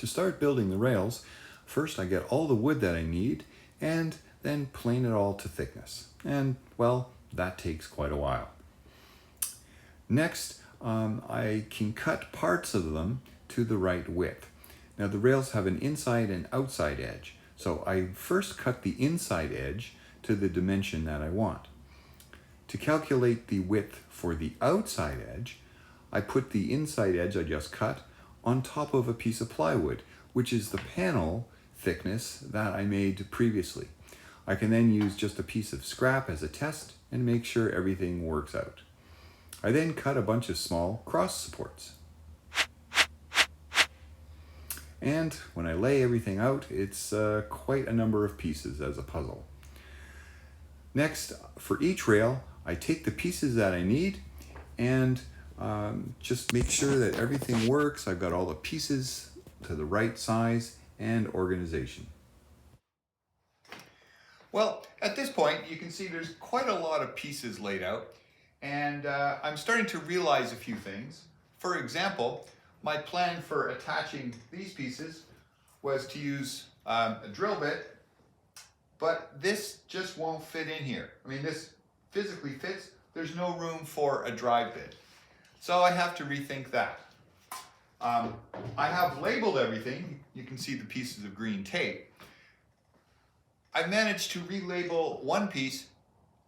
To start building the rails, first I get all the wood that I need and then plane it all to thickness. And well, that takes quite a while. Next, I can cut parts of them to the right width. Now the rails have an inside and outside edge, so I first cut the inside edge to the dimension that I want. To calculate the width for the outside edge, I put the inside edge I just cut on top of a piece of plywood, which is the panel thickness that I made previously. I can then use just a piece of scrap as a test and make sure everything works out. I then cut a bunch of small cross supports. And when I lay everything out, it's quite a number of pieces as a puzzle. Next, for each rail, I take the pieces that I need and just make sure that everything works. I've got all the pieces to the right size and organization. Well, at this point, you can see there's quite a lot of pieces laid out, and I'm starting to realize a few things. For example, my plan for attaching these pieces was to use a drill bit, but this just won't fit in here. I mean, this physically fits. There's no room for a drive bit. So I have to rethink that. I have labeled everything. You can see the pieces of green tape. I managed to relabel one piece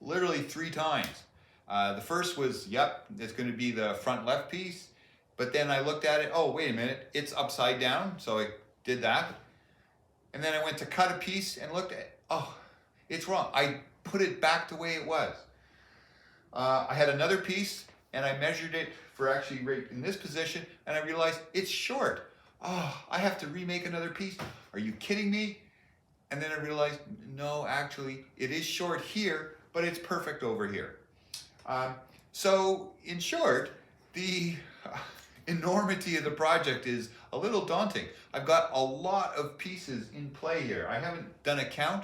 literally 3 times. The first was, yep, it's going to be the front left piece. But then I looked at it, oh, wait a minute, it's upside down. So I did that. And then I went to cut a piece and looked at it. Oh, it's wrong. I put it back the way it was. I had another piece and I measured it for actually right in this position and I realized it's short. Oh, I have to remake another piece. Are you kidding me? And then I realized, no, actually, it is short here, but it's perfect over here. So in short, the enormity of the project is a little daunting. I've got a lot of pieces in play here. I haven't done a count,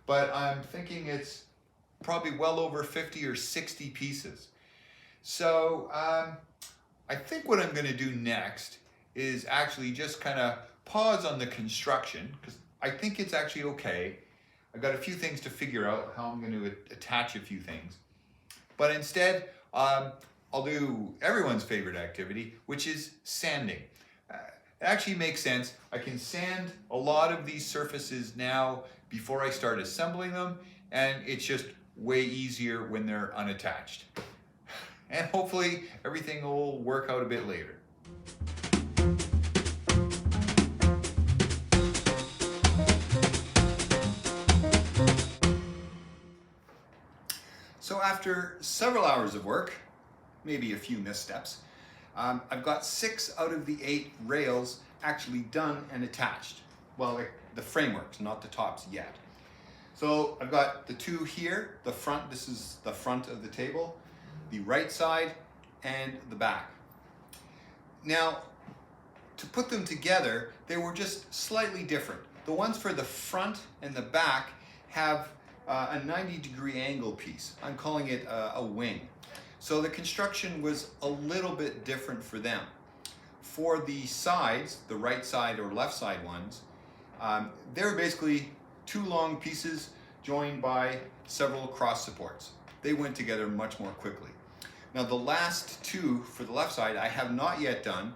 but I'm thinking it's probably well over 50 or 60 pieces. So I think what I'm going to do next is actually just kind of pause on the construction, because I think it's actually okay. I've got a few things to figure out how I'm going to attach a few things. But instead, I'll do everyone's favorite activity, which is sanding. It actually makes sense. I can sand a lot of these surfaces now before I start assembling them, and it's just way easier when they're unattached. And hopefully everything will work out a bit later. So after several hours of work, maybe a few missteps, I've got 6 out of the 8 rails actually done and attached. Well, the frameworks, not the tops yet. So I've got the 2 here, the front, this is the front of the table, the right side, and the back. Now, to put them together, they were just slightly different. The ones for the front and the back have a 90-degree angle piece. I'm calling it a wing. So the construction was a little bit different for them. For the sides, the right side or left side ones, they're basically 2 long pieces joined by several cross supports. They went together much more quickly. Now the last 2 for the left side I have not yet done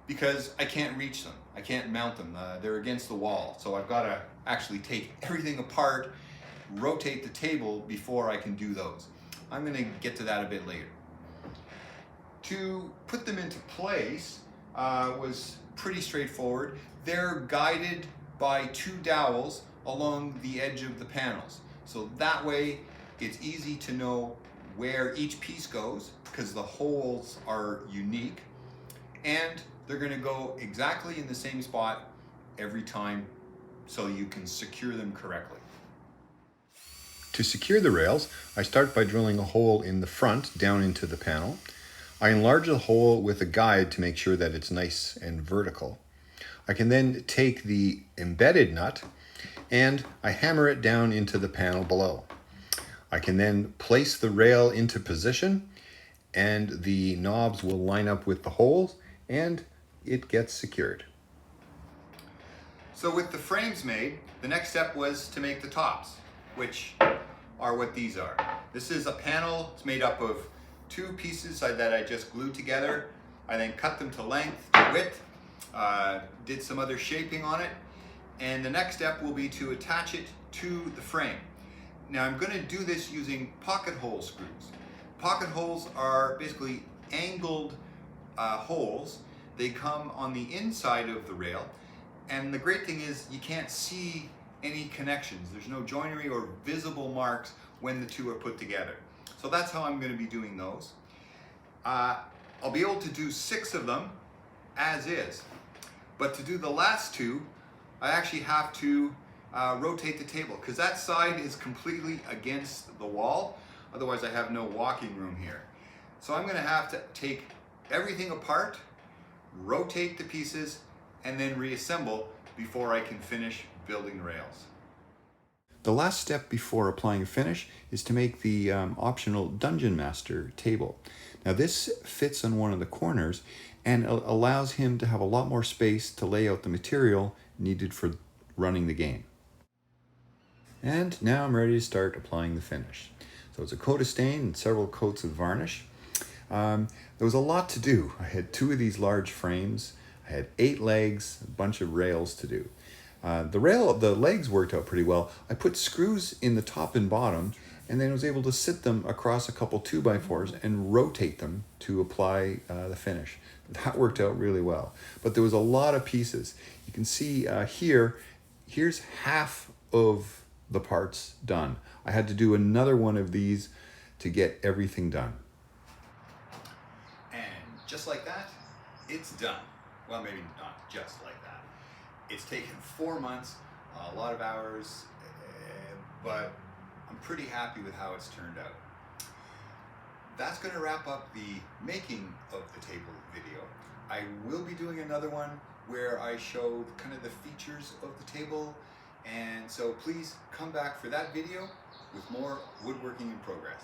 because I can't reach them. I can't mount them. They're against the wall. So I've got to actually take everything apart, rotate the table before I can do those. I'm going to get to that a bit later. To put them into place was pretty straightforward. They're guided by 2 dowels along the edge of the panels. So that way it's easy to know where each piece goes because the holes are unique and they're going to go exactly in the same spot every time so you can secure them correctly. To secure the rails, I start by drilling a hole in the front down into the panel. I enlarge the hole with a guide to make sure that it's nice and vertical. I can then take the embedded nut and I hammer it down into the panel below. I can then place the rail into position and the knobs will line up with the holes and it gets secured. So with the frames made, the next step was to make the tops, which are what these are. This is a panel. It's made up of two pieces that I just glued together. I then cut them to length, to width, did some other shaping on it, and the next step will be to attach it to the frame. Now I'm going to do this using pocket hole screws. Pocket holes are basically angled holes. They come on the inside of the rail, and the great thing is you can't see any connections. There's no joinery or visible marks when the two are put together. So that's how I'm going to be doing those. I'll be able to do 6 of them as is, but to do the last 2, I actually have to rotate the table because that side is completely against the wall. Otherwise I have no walking room here. So I'm going to have to take everything apart, rotate the pieces, and then reassemble before I can finish building the rails. The last step before applying a finish is to make the optional Dungeon Master table. Now this fits on one of the corners and allows him to have a lot more space to lay out the material needed for running the game. And now I'm ready to start applying the finish. So it's a coat of stain and several coats of varnish. There was a lot to do. I had 2 of these large frames. I had 8 legs, a bunch of rails to do. The legs worked out pretty well. I put screws in the top and bottom, and then I was able to sit them across a couple 2x4s and rotate them to apply the finish. That worked out really well. But there was a lot of pieces. You can see here's half of the parts done. I had to do another one of these to get everything done. And just like that, it's done. Well, maybe not just like that. It's taken 4 months, a lot of hours, but I'm pretty happy with how it's turned out. That's going to wrap up the making of the table video. I will be doing another one where I show kind of the features of the table, and so please come back for that video with more woodworking in progress.